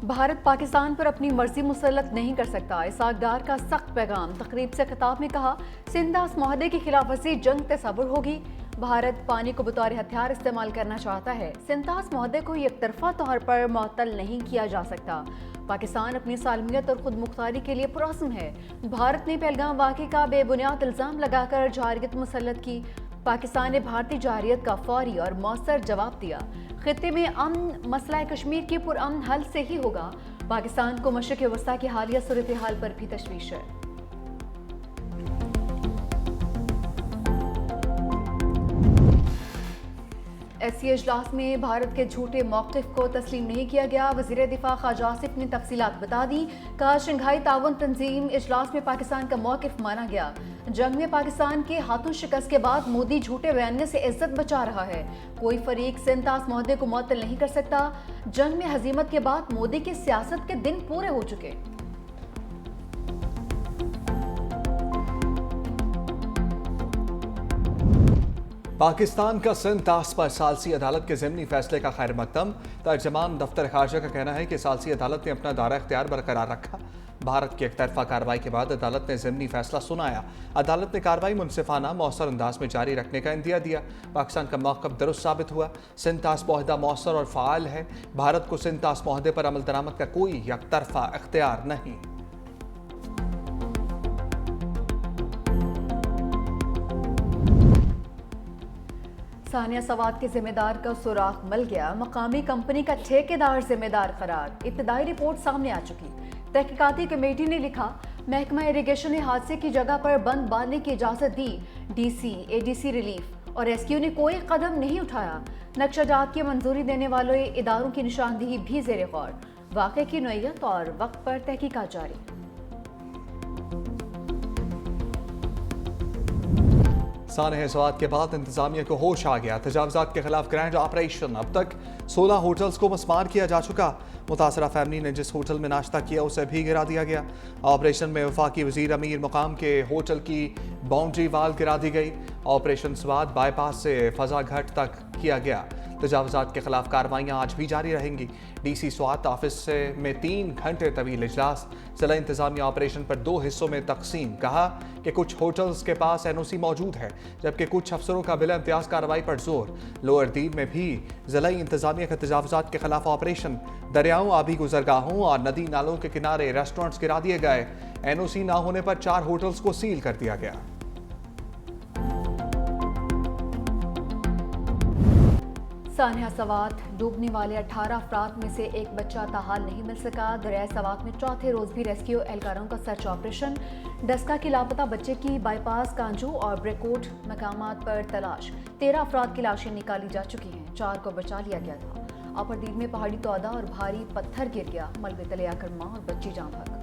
भारत पाकिस्तान पर अपनी मर्जी मुसल्लत नहीं कर सकता। इसहाक डार का सख्त पैगाम। तकरीब से खिताब में कहा, सिंधास मुआहदे की खिलाफ वर्जी जंग तस्वुर होगी। भारत पानी को बतौर हथियार इस्तेमाल करना चाहता है। सिंधास मुआहदे को एक तरफा तौर पर मुअत्तल नहीं किया जा सकता। पाकिस्तान अपनी सालमियत और खुद मुख्तारी के लिए पुरअज़्म है। भारत ने पहलगाम वाक़े का बेबुनियाद इल्ज़ाम लगाकर जारयत मुसल्लत की। पाकिस्तान ने भारतीय जारयत का फौरी और मौसर जवाब दिया। खित्ते में अमन मसला कश्मीर के पुरअमन हल से ही होगा। पाकिस्तान को मशरिक़ वस्ता की हालिया सूरत हाल पर भी तशवीश है। एससी इजलास में भारत के झूठे मौक़िफ़ को तस्लीम नहीं किया गया। वज़ीर दिफ़ा ख़ाजा आसिफ ने तफसीलात बता दी। कहा, शंघाई ताउन तंजीम इजलास में पाकिस्तान का मौक़िफ़ माना गया। जंग में पाकिस्तान के हाथों शिकस्त के बाद मोदी झूठे बयानियों से इज्जत बचा रहा है। कोई फरीक सिंधास मुआहदे को मुअत्तल नहीं कर सकता। जंग में हजीमत के बाद मोदी की सियासत के दिन पूरे हो चुके। पाकिस्तान का सिंधास पर सालसी अदालत के ज़िमनी फैसले का खैर मकदम। तर्जमान दफ्तर खारजा का कहना है कि सालसी अदालत ने अपना दायरा इख्तियार बरकरार रखा। भारत की एकतरफा कार्रवाई के बाद अदालत ने ज़िमनी फैसला सुनाया। अदालत ने कार्रवाई मुनसिफाना मौसर अंदाज में जारी रखने का इंदिया दिया। पाकिस्तान का मौक़िफ़ दुरुस्त साबित हुआ। सिंधास मुआहदा मौसर और फ़ाल है। भारत को सिंधास मुआहदे पर अमल दरामद का कोई एकतरफा इख्तियार नहीं। सानिया सवाद के जिम्मेदार का सुराख मिल गया। मकामी कंपनी का ठेकेदार जिम्मेदार करार। इब्तदाई रिपोर्ट सामने आ चुकी। तहकीकाती कमेटी ने लिखा, महकमा इरिगेशन ने हादसे की जगह पर बंद बांधने की इजाज़त दी। डीसी, एडीसी रिलीफ और रेस्क्यू ने कोई कदम नहीं उठाया। नक्शाजात की मंजूरी देने वाले इदारों की निशानदेही भी ज़ेर गौर। वाक़े की नौइयत और वक्त पर तहकीकात जारी। सानह सवाद के बाद इंतजामिया को होश आ गया। तजावजात के खिलाफ ग्रैंड ऑपरेशन। अब तक 16 होटल्स को मस्मार किया जा चुका। मुतासरा फैमिली ने जिस होटल में नाश्ता किया उसे भी गिरा दिया गया। ऑपरेशन में वफाकी वजीर अमीर मुकाम के होटल की बाउंड्री वाल गिरा दी गई। ऑपरेशन स्वाद बाईपास से फजा घाट तक किया गया। तजावजात के खिलाफ कार्रवाइयाँ आज भी जारी रहेंगी। डीसी स्वात ऑफिस में 3 घंटे तवील इजलास। जिला इंतजामिया ऑपरेशन पर 2 हिस्सों में तकसीम। कहा कि कुछ होटल्स के पास एनओसी मौजूद है, जबकि कुछ अफसरों का बिला इम्तियाज कार्रवाई पर जोर। लोअर दीन में भी जिला इंतजामिया के तजावजात के खिलाफ ऑपरेशन। दरियाओं, आबी गुजरगाहों और नदी नालों के किनारे रेस्टोरेंट्स गिरा दिए गए। एनओसी ना होने पर 4 होटल्स को सील कर दिया गया। सानिया सवात डूबने वाले 18 अफराद में से एक बच्चा ताहाल नहीं मिल सका। दरिया सवात में चौथे रोज भी रेस्क्यू एहलकारों का सर्च ऑपरेशन। डस्का की लापता बच्चे की बाईपास, कांजू और ब्रेकोट मकामात पर तलाश। 13 अफराद की लाशें निकाली जा चुकी हैं। 4 को बचा लिया गया था। अपरदीन में पहाड़ी तौदा और भारी पत्थर गिर गया। मलबे तले आकर मां और बच्ची जान भाग।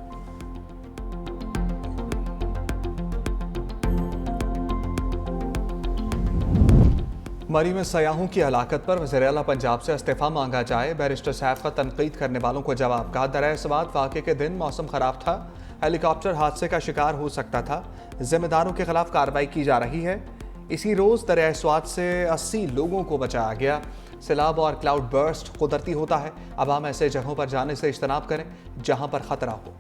मरी में सयाहों की हलाकत पर वज़ीर आला पंजाब से इस्तीफ़ा मांगा जाए। बैरिस्टर सैफ का तनकीद करने वालों को जवाब। कहा, दरिया सवात वाक़े के दिन मौसम ख़राब था, हेलीकॉप्टर हादसे का शिकार हो सकता था। जिम्मेदारों के खिलाफ कार्रवाई की जा रही है। इसी रोज़ दरिया सवात से 80 लोगों को बचाया गया। सैलाब और क्लाउड बर्स्ट कुदरती होता है। अवाम ऐसे जगहों पर जाने से इज्तनाब करें जहाँ पर ख़तरा हो।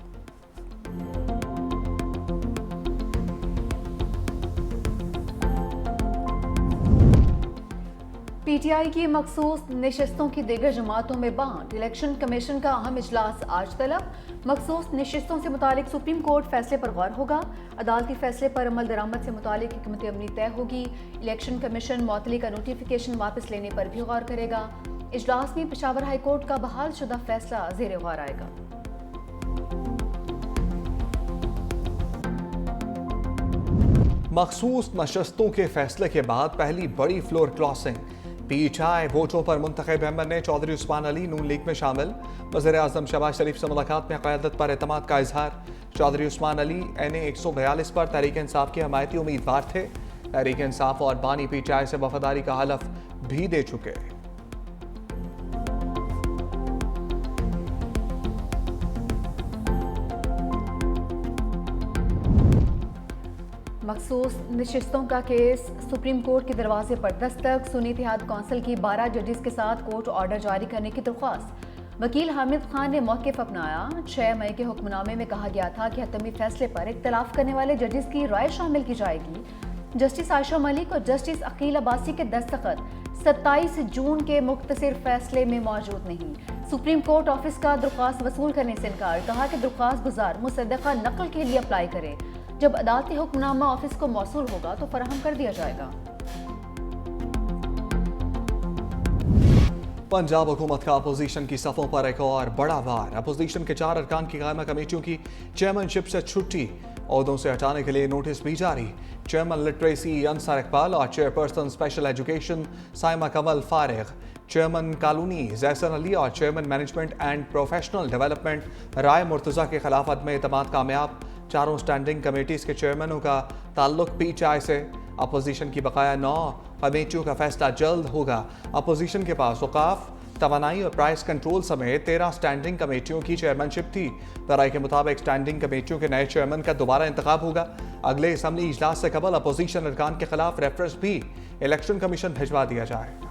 पीटीआई की मखसूस नशिस्तों की दीगर जमातों में बांट। इलेक्शन कमीशन का अहम इजलास आज तलब। मखसूस नशिस्तों से मुतालिक सुप्रीम कोर्ट फैसले पर गौर होगा। अदालती फैसले पर अमल दरामद से मुतालिक हिकमत अमली तय होगी। इलेक्शन कमीशन मुअत्तली का नोटिफिकेशन वापस लेने पर भी गौर करेगा। इजलास में पेशावर हाई कोर्ट का बहाल शुदा फैसला ज़ेर गौर आएगा। मखसूस नशस्तों के फैसले के बाद पहली बड़ी फ्लोर क्रॉसिंग। पीटीआई वोटों पर मुंतखब मेंबर ने चौधरी उस्मान अली नून लीग में शामिल। वज़ीर आज़म शहबाज शरीफ से मुलाकात में क़यादत पर एतमाद का इजहार। चौधरी उस्मान अली NA 142 पर तहरीक इंसाफ के हमायती उम्मीदवार थे। तहरीक इंसाफ और बानी पीटीआई से वफादारी का हलफ भी दे चुके। मखसूस नशिस्तों का केस सुप्रीम कोर्ट के दरवाजे पर दस्तक। सुन्नी इत्तेहाद कौंसिल की 12 जजेस के साथ कोर्ट ऑर्डर जारी करने की दरख्वास्त। वकील हामिद खान ने मौक़िफ़ अपनाया। 6 मई के हुक्मनामे में कहा गया था कि हतमी फैसले पर इख्तलाफ करने वाले जजेस की राय शामिल की जाएगी। जस्टिस आयशा मलिक और जस्टिस अकील अब्बासी के दस्तखत 27 जून के मुख्तसर फैसले में मौजूद नहीं। सुप्रीम कोर्ट ऑफिस का दरख्वास्त वसूल करने से इनकार, कहा कि दरख्वास्त गुजार मुसद्दक़ा नकल के लिए अप्लाई करे। जब अदालती हुक्मनामा ऑफिस को मौसूल होगा तो फराहम कर दिया जाएगा। पंजाब हुकूमत का अपोजिशन की सफ़ों पर एक और बड़ा वार। अपोजिशन के 4 अरकान की कायमा कमेटियों की चेयरमैनशिप से छुट्टी, ओहदों से हटाने के लिए नोटिस भी जारी। चेयरमैन लिटरेसी अंसार इकबाल और chairperson special education Saima Kamal Farigh, chairman कानूनी जैसन अली और chairman management and professional development Rai Murtaza के खिलाफ अदम एतमाद कामयाब। चारों स्टैंडिंग कमेटीज़ के चेयरमैनों का ताल्लुक PTI से। अपोजिशन की बकाया 9 कमेटियों का फैसला जल्द होगा। अपोजिशन के पास औकाफ, तवानाई और प्राइस कंट्रोल समेत 13 स्टैंडिंग कमेटियों की चेयरमैनशिप थी। राय के मुताबिक स्टैंडिंग कमेटियों के नए चेयरमैन का दोबारा इंतखाब होगा। अगले असम्बली इजलास से कबल अपोजिशन अरकान के खिलाफ रेफरेंस भी इलेक्शन कमीशन भिजवा दिया जाएगा।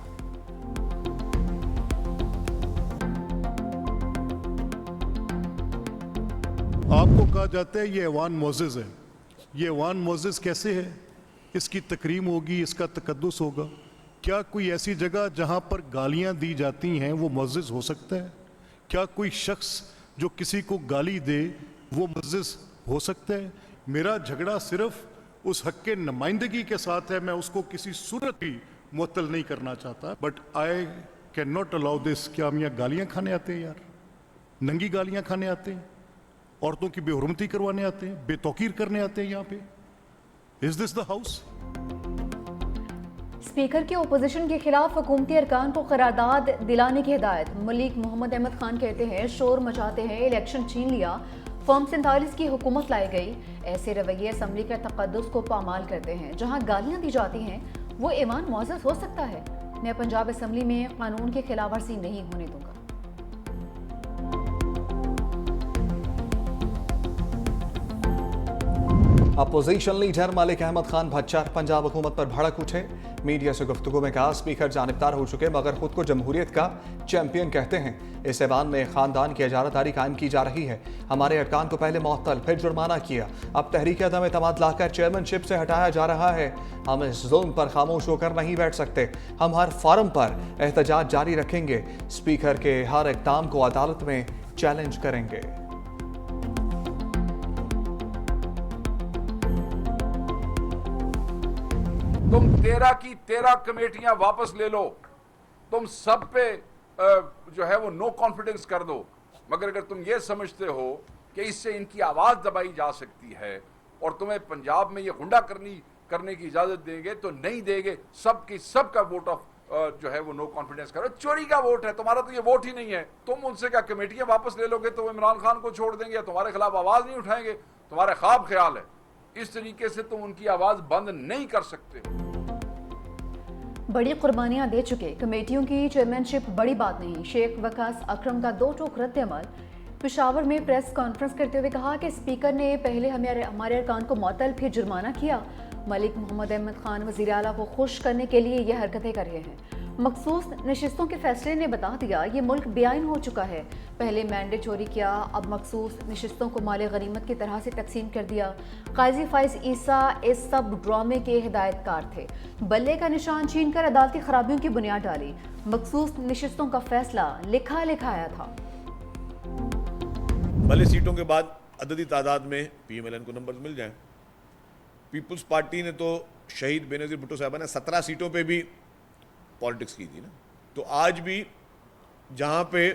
आपको कहा जाता है ये ऐवान मोज़ेज़ है। ये ऐवान मोज़ेज़ कैसे है? इसकी तकरीम होगी, इसका तकद्दुस होगा। क्या कोई ऐसी जगह जहां पर गालियां दी जाती हैं वो मुअज़्ज़िज़ हो सकता है? क्या कोई शख्स जो किसी को गाली दे वो मुअज़्ज़िज़ हो सकता है? मेरा झगड़ा सिर्फ उस हक के नुमाइंदगी के साथ है। मैं उसको किसी सूरत भी मुअत्तल नहीं करना चाहता, but I can not allow this. क्या हम यहाँ गालियाँ खाने आते हैं यार? नंगी गालियाँ खाने आते हैं? औरतों की बेहुरमती करवाने आते हैं? बेतौकीर करने आते हैं यहाँ पे? Is this the house? Speaker की ओपोजिशन के खिलाफ हुकूमती अरकान को करारदाद दिलाने की हिदायत। मलिक मोहम्मद अहमद खान कहते हैं शोर मचाते हैं, इलेक्शन छीन लिया, फॉर्म 47 की हुकूमत लाई गई। ऐसे रवैये असम्बली के तकद्दुस को पामाल करते हैं। जहां गालियां दी जाती हैं वो ऐवान मुअज़्ज़ज़ हो सकता है। मैं पंजाब असम्बली में कानून की खिलाफ वर्जी नहीं होने दूंगा। अपोजिशन लीडर मलिक अहमद खान भच्चर पंजाब हुकूमत पर भड़क उठे। मीडिया से गुफ्तगू में कहा स्पीकर जानिबदार हो चुके मगर खुद को जमहूरियत का चैंपियन कहते हैं। इस ऐवान में खानदान की इजारादारी कायम की जा रही है। हमारे अरकान को पहले मुअत्तल फिर जुर्माना किया, अब तहरीक अदम एतमाद लाकर चेयरमैनशिप से हटाया जा रहा है। हम इस जुल्म पर खामोश होकर नहीं बैठ सकते। हम हर फॉरम पर एहतजाज जारी रखेंगे। स्पीकर के हर इक़दाम को अदालत में चैलेंज करेंगे। तुम 13 की 13 कमेटियां वापस ले लो, तुम सब पे जो है वो नो कॉन्फिडेंस कर दो, मगर अगर तुम ये समझते हो कि इससे इनकी आवाज़ दबाई जा सकती है और तुम्हें पंजाब में ये गुंडा करने की इजाज़त देंगे तो नहीं देंगे। सबका वोट ऑफ जो है वो नो कॉन्फिडेंस करो। चोरी का वोट है, तुम्हारा तो ये वोट ही नहीं है। तुम उनसे क्या कमेटियां वापस ले लोगे तो इमरान खान को छोड़ देंगे, तुम्हारे खिलाफ आवाज़ नहीं उठाएंगे? तुम्हारे ख्वाब ख्याल है। इस तरीके से तुम उनकी आवाज़ बंद नहीं कर सकते। बड़ी कुर्बानियां दे चुके कमेटियों की चेयरमैनशिप बड़ी बात नहीं। शेख वकास अकरम का 2 टोक रद्द-ए-अमल। पेशावर में प्रेस कॉन्फ्रेंस करते हुए कहा कि स्पीकर ने पहले हमारे अरकान को मुअत्तल फिर जुर्माना किया। मलिक मोहम्मद अहमद खान वज़ीर आला को खुश करने के लिए ये हरकतें कर रहे हैं। मखसूस नशिस्तों के फैसले ने बता दिया ये मुल्क बेआइन हो चुका है। पहले मैंडेट चोरी किया, अब मखसूस नशिस्तों को माले गनीमत की तरह से तकसीम कर दिया। काजी फाइज ईसा इस सब ड्रामे के हिदायतकार थे। बल्ले का निशान छीन कर अदालती खराबियों की बुनियाद डाली। मखसूस नशिस्तों का फैसला लिखा लिखाया था। भले सीटों के बाद अददी तादाद में PMLN को नंबर मिल जाएं। पीपल्स पार्टी ने तो शहीद बेनज़ीर भुट्टो साहबा ने 17 सीटों पे भी पॉलिटिक्स की थी ना। तो आज भी जहां पे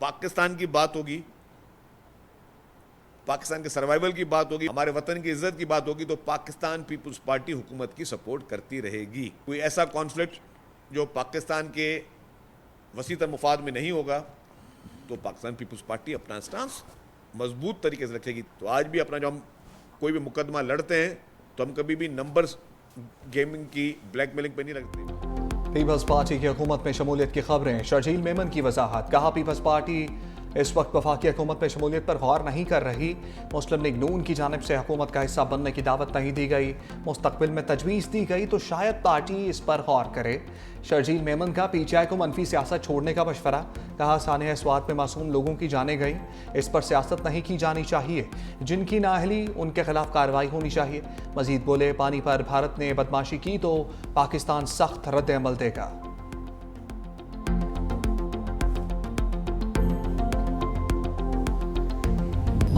पाकिस्तान की बात होगी, पाकिस्तान के सर्वाइवल की बात होगी, हमारे वतन की इज्जत की बात होगी, तो पाकिस्तान पीपल्स पार्टी हुकूमत की सपोर्ट करती रहेगी। कोई ऐसा कॉन्फ्लिक्ट जो पाकिस्तान के वसीतर मुफाद में नहीं होगा तो पाकिस्तान पीपल्स पार्टी अपना स्टांस मजबूत तरीके से रखेगी। तो आज भी अपना जो हम कोई भी मुकदमा लड़ते हैं तो हम कभी भी नंबर्स गेमिंग की ब्लैकमेलिंग पे नहीं रखते। पीपल्स पार्टी की हुकूमत में शमूलियत की खबरें। शर्जील मेमन की वजाहत, कहा पीपल्स पार्टी इस वक्त वफाकी हुकूमत में शमूलियत पर गौर नहीं कर रही। मुस्लिम लीग नून की जानिब से हुकूमत का हिस्सा बनने की दावत नहीं दी गई। मुस्तकबिल में तजवीज़ दी गई तो शायद पार्टी इस पर गौर करे। शर्जील मेमन का PTI को मनफी सियासत छोड़ने का मशवरा। कहा सानह स्वात में मासूम लोगों की जाने गई, इस पर सियासत नहीं की जानी चाहिए। जिनकी नाअहली उनके खिलाफ कार्रवाई होनी चाहिए। मजीद बोले पानी पर भारत ने बदमाशी की तो पाकिस्तान सख्त रद्द अमल देगा।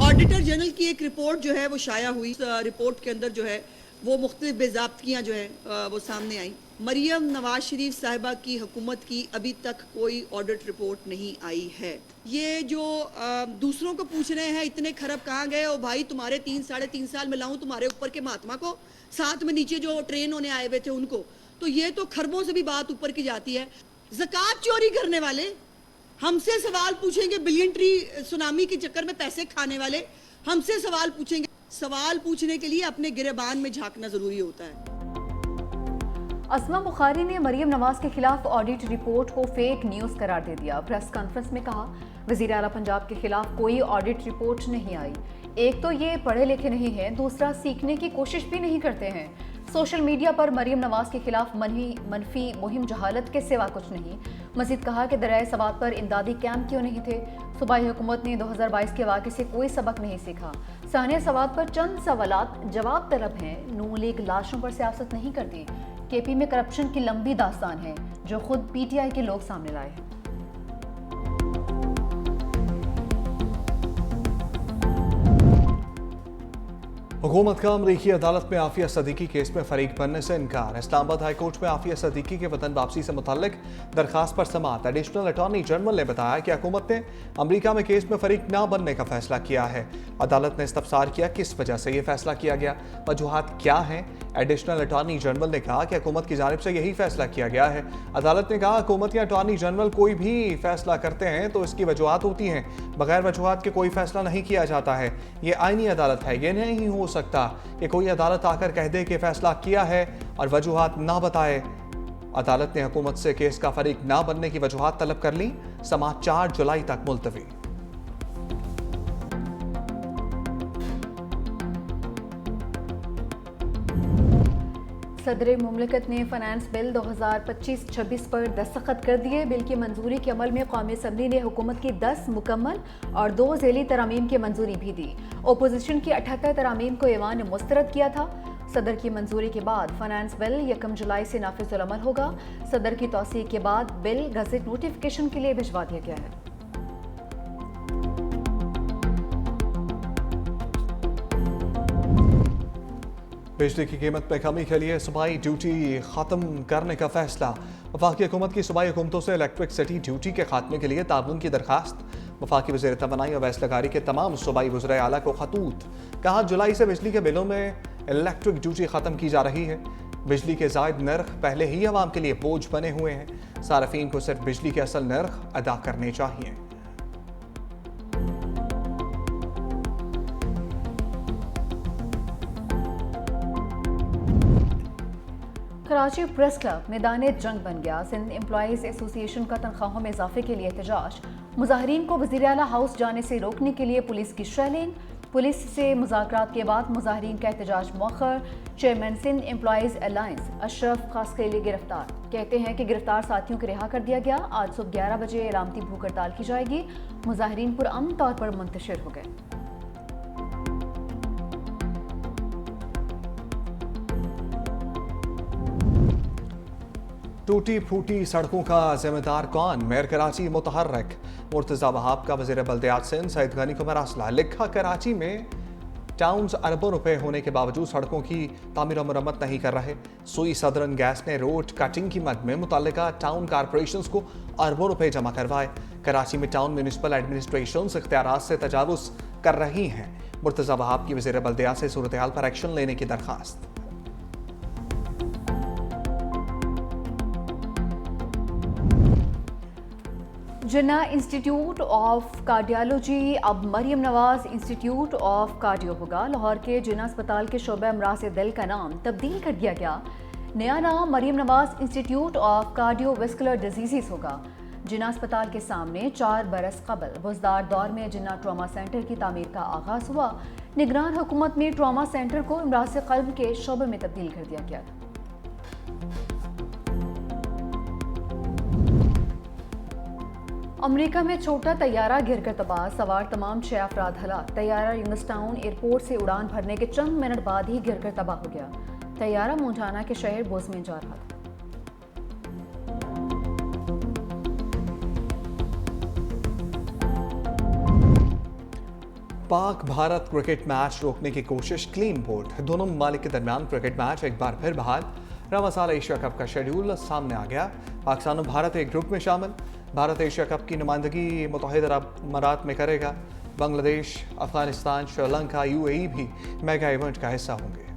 ऑडिटर जनरल की एक रिपोर्ट जो है वो शाया हुई। रिपोर्ट के अंदर जो है वो मुख्तलिफ बेज़ाब्तियाँ जो है वो सामने आई। मरियम नवाज शरीफ साहिबा की हुकूमत की अभी तक कोई ऑडिट रिपोर्ट नहीं आई है। ये जो दूसरों को पूछ रहे हैं इतने खरब कहाँ गए, और भाई तुम्हारे 3-3.5 साल में लाऊं तुम्हारे ऊपर के महात्मा को, साथ में नीचे जो ट्रेन होने आए हुए थे उनको, तो ये तो खरबों से भी बात ऊपर की जाती है। ज़कात चोरी करने वाले हमसे सवाल पूछेंगे, बिलियन ट्री सुनामी के चक्कर में पैसे खाने वाले हमसे सवाल पूछेंगे। सवाल पूछने के लिए अपने गिरेबान में झांकना जरूरी होता है। अस्मा बुखारी ने मरियम नवाज के खिलाफ ऑडिट रिपोर्ट को फेक न्यूज करार दे दिया। प्रेस कॉन्फ्रेंस में कहा वजीर आला पंजाब के खिलाफ कोई ऑडिट रिपोर्ट नहीं आई। एक तो ये पढ़े लिखे नहीं है, दूसरा सीखने की कोशिश भी नहीं करते हैं। सोशल मीडिया पर मरियम नवाज के खिलाफ मनफी मुहिम जहालत के सिवा कुछ नहीं। मजीद कहा कि दरियाए सवात पर इमदादी कैंप क्यों नहीं थे। सूबाई हुकूमत ने 2022 के वाक़े से कोई सबक नहीं सीखा। सानिया सवात पर चंद सवालात जवाब तलब हैं। नून लीग लाशों पर सियासत नहीं करती। KP में करप्शन की लंबी दास्तान है जो खुद PTI के लोग सामने लाए हैं। हुकूमत का अमरीकी अदालत में आफिया सदीकी केस में फरीक बनने से इनकार। इस्लामाबाद हाई कोर्ट में आफिया सदीकी के वतन वापसी से मुतल्लिक दरखास्त पर समाअत। एडिशनल अटॉर्नी जनरल ने बताया कि हुकूमत ने अमरीका में केस में फरीक न बनने का फैसला किया है। अदालत ने इस्तफसार किया किस वजह से यह फैसला किया गया, वजूहात क्या हैं। एडिशनल अटॉर्नी जनरल ने कहा कि हुकूमत की जानिब से यही फैसला किया गया है। अदालत ने कहा हुकूमत या अटॉर्नी जनरल कोई भी फैसला करते हैं तो इसकी वजूहात होती हैं, बगैर वजूहात के कोई फैसला नहीं किया जाता है। ये आईनी अदालत है, ये नहीं हो सकता कि कोई अदालत आकर कह दे कि फैसला किया है और वजूहात ना बताए। अदालत ने हुकूमत से केस का फरीक ना बनने की वजूहात तलब कर ली। समाअत 4 जुलाई तक मुलतवी। सदर मुमलिकत ने फाइनेंस बिल 2025-26 पर दस्तखत कर दिए। बिल की मंजूरी के अमल में कौमी असम्बली ने हुकूमत की 10 मुकम्मल और 2 झेली तरामीम की मंजूरी भी दी। ओपोजिशन की 78 तरामीम को ऐवान ने मुस्तरद किया था। सदर की मंजूरी के बाद फाइनेंस बिल 1 जुलाई से नाफिजुल अमल होगा। सदर की तौसीक के बाद बिल गज़ट नोटिफिकेशन के लिए भिजवा दिया गया है। बिजली की कीमत में कमी के लिए सूबाई ड्यूटी ख़त्म करने का फैसला। वफाकी हुकूमत की सूबाई हुकूमतों से इलेक्ट्रिसिटी ड्यूटी के खात्मे के लिए ताउन की दरखास्त। वफाकी वज़ीर तवानाई और वैसलकारी के तमाम सूबाई वज़राए आला को खतूत। कहा जुलाई से बिजली के बिलों में इलेक्ट्रिक ड्यूटी ख़त्म की जा रही है। बिजली के ज़ायद नर्ख पहले ही आवाम के लिए बोझ बने हुए हैं। सार्फिन को सिर्फ बिजली के असल नर्ख अदा करने चाहिए। कराची प्रेस क्लब मैदान जंग बन गया। सिंध एम्प्लॉइज एसोसिएशन का तनख्वाहों में इजाफे के लिए एहतजाज। मुजाहिरीन को वज़ीर आला हाउस जाने से रोकने के लिए पुलिस की शेलिंग। पुलिस से मुज़ाकरात के बाद मुजाहिरीन का एहतजाज मौखर। Chairman Sindh employees alliance Ashraf Khaskheli गिरफ्तार। कहते हैं कि गिरफ्तार साथियों को रिहा कर दिया गया। आज सुबह 11 बजे अलामती भूख हड़ताल की जाएगी। मुजाहिरीन पुरअमन तौर पर मुंतशिर हो गए। टूटी फूटी सड़कों का जिम्मेदार कौन, मेयर कराची मुतहर्रिक। मुर्तज़ा वहाब का वज़ीर बल्दियात सिंध सईद गनी को मरासला। लिखा कराची में टाउन्स अरबों रुपए होने के बावजूद सड़कों की तामीर और मरम्मत नहीं कर रहे। सुई सदरन गैस ने रोड कटिंग की मद में मुतल्लिका टाउन कारपोरेशंस को अरबों रुपए जमा करवाए। कराची में टाउन म्यूनिसिपल एडमिनिस्ट्रेशन इख्तियारात से तजावुज़ कर रही हैं। मुर्तज़ा वहाब की वज़ीर बल्दियात से सूरत हाल पर एक्शन लेने की दरख्वास्त। जिन्ना इंस्टीट्यूट ऑफ कार्डियोलॉजी अब Maryam Nawaz institute of cardio होगा। लाहौर के जिन्ना अस्पताल के शोबे अमराज दिल का नाम तब्दील कर दिया गया। नया नाम Maryam Nawaz institute of cardiovascular disease होगा। जिन्ना अस्पताल के सामने 4 बरस कबल बुजदार दौर में जिन्ना ट्रॉमा सेंटर की तामीर का आगाज हुआ। निगरान हुकूमत में ट्रॉमा सेंटर को इमराज क़ल्ब के शोबे में तब्दील कर दिया गया था। अमेरिका में छोटा तैयारा गिरकर तबाह, सवार तमाम 6 अफराद हलाक। तैयारा यंगस्टाउन एयरपोर्ट से उड़ान भरने के चंद मिनट बाद ही गिरकर तबाह हो गया। तैयारा मोंटाना के शहर बोज़ में जा रहा था। पाक भारत क्रिकेट मैच रोकने की कोशिश, क्लीन बोल्ड। दोनों ममालिक के दरमियान क्रिकेट मैच एक बार फिर बहाल। रवा साल एशिया कप का शेड्यूल सामने आ गया। पाकिस्तान और भारत एक ग्रुप में शामिल। भारत एशिया कप की नुमाइंदगी मुत्तहिदा अरब अमारात में करेगा। बांग्लादेश, अफगानिस्तान, श्रीलंका, UAE भी मेगा इवेंट का हिस्सा होंगे।